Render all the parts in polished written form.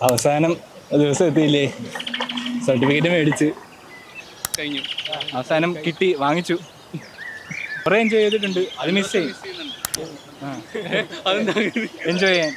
അവസാനം ദിവസം എത്തിയില്ലേ, സർട്ടിഫിക്കറ്റ് മേടിച്ച് കഴിഞ്ഞു, അവസാനം കിട്ടി, വാങ്ങിച്ചു. കുറെ എൻജോയ് ചെയ്തിട്ടുണ്ട്, അത് മിസ് ചെയ്യും. എൻജോയ് ചെയ്യാൻ.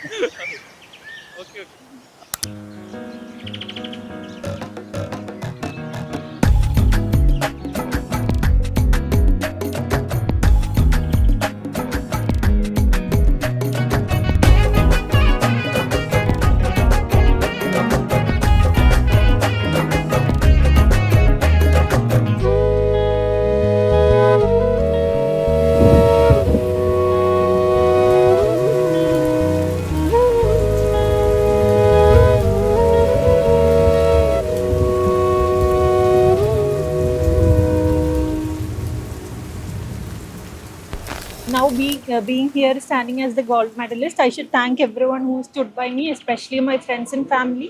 Now being here standing as the gold medalist, I should thank everyone who stood by me, especially my friends and family.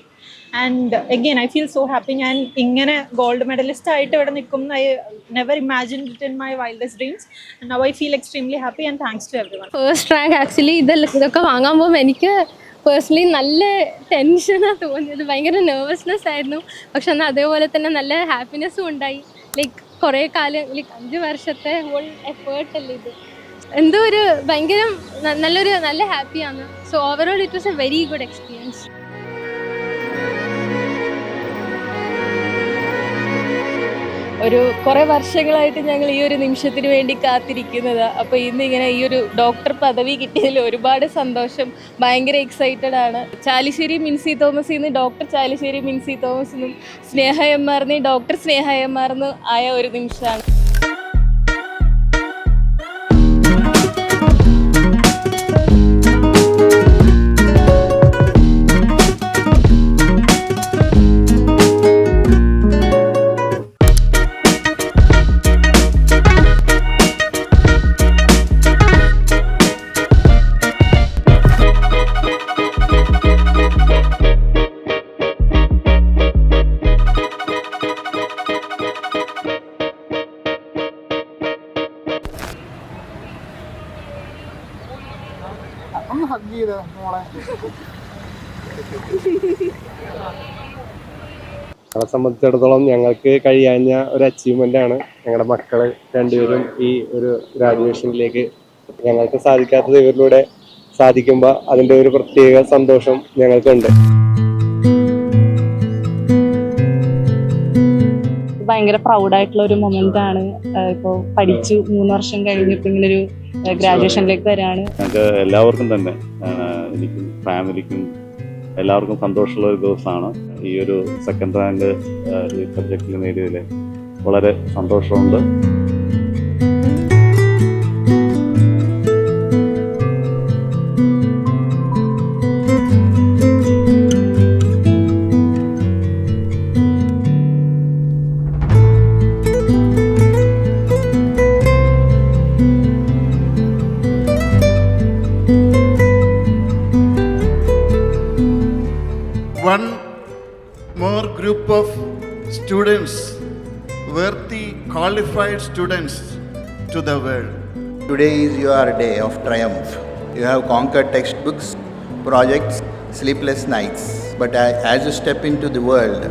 And again, I feel so happy. And ingane gold medalist aayittu ivada nikkum, I never imagined it in my wildest dreams. And now I feel extremely happy, and thanks to everyone. First rank actually ഇതൊക്കെ വാങ്ങാൻ പോകുമ്പോൾ എനിക്ക് personally നല്ല ടെൻഷനാണ് തോന്നിയത്, ഭയങ്കര nervousness ആയിരുന്നു. പക്ഷെ എന്നാൽ അതേപോലെ തന്നെ നല്ല ഹാപ്പിനെസ്സും ഉണ്ടായി. ലൈക്ക് കുറേ കാലം, ലൈക്ക് 5 വർഷത്തെ ഹോൾ എഫേർട്ടല്ലേ ഇത്, എന്തോ ഒരു ഭയങ്കര നല്ല ഹാപ്പിയാണ്. So overall it was A very good experience. ഒരു കുറേ വർഷങ്ങളായിട്ട് ഞങ്ങൾ ഈ ഒരു നിമിഷത്തിന് വേണ്ടി കാത്തിരിക്കുന്നത്. അപ്പോൾ ഇന്ന് ഇങ്ങനെ ഈ ഒരു ഡോക്ടർ പദവി കിട്ടിയതിൽ ഒരുപാട് സന്തോഷം, ഭയങ്കര എക്സൈറ്റഡ് ആണ്. ചാലിശ്ശേരി മിൻസി തോമസിൽ നിന്ന് ഡോക്ടർ ചാലിശ്ശേരി മിൻസി തോമസിനും സ്നേഹ എം ആർന്ന് ഡോക്ടർ സ്നേഹ എം ആർന്ന് ആയ ഒരു നിമിഷമാണ്. ഒന്ന് ഹഗ് ചെയ്ത് മോളെ. ഞങ്ങളെ സംബന്ധിച്ചിടത്തോളം ഞങ്ങൾക്ക് കഴിയാഞ്ഞ ഒരു അച്ചീവ്മെൻ്റ് ആണ് ഞങ്ങളുടെ മക്കൾ രണ്ടുപേരും ഈ ഒരു ഗ്രാജുവേഷനിലേക്ക് ഞങ്ങൾക്ക് സാധിക്കാത്തത് ഇവരിലൂടെ സാധിക്കുമ്പോൾ അതിൻ്റെ ഒരു പ്രത്യേക സന്തോഷം ഞങ്ങൾക്കുണ്ട്. ഭയങ്കര പ്രൗഡായിട്ടുള്ള ഒരു മൊമെൻ്റ് ആണ്. ഇപ്പോൾ പഠിച്ചു 3 വർഷം കഴിഞ്ഞിപ്പോൾ ഇങ്ങനൊരു ഗ്രാജുവേഷനിലേക്ക് വരികയാണ്. ഞങ്ങൾക്ക് എല്ലാവർക്കും തന്നെ, എനിക്കും ഫാമിലിക്കും എല്ലാവർക്കും സന്തോഷമുള്ള ഒരു ദിവസമാണ്. ഈ ഒരു സെക്കൻഡ് റാങ്ക് ഈ സബ്ജക്റ്റിൽ നേടിയതിൽ വളരെ സന്തോഷമുണ്ട്. One more group of students, worthy, qualified students to the world. Today is your day of triumph. You have conquered textbooks, projects, sleepless nights. But as you step into the world,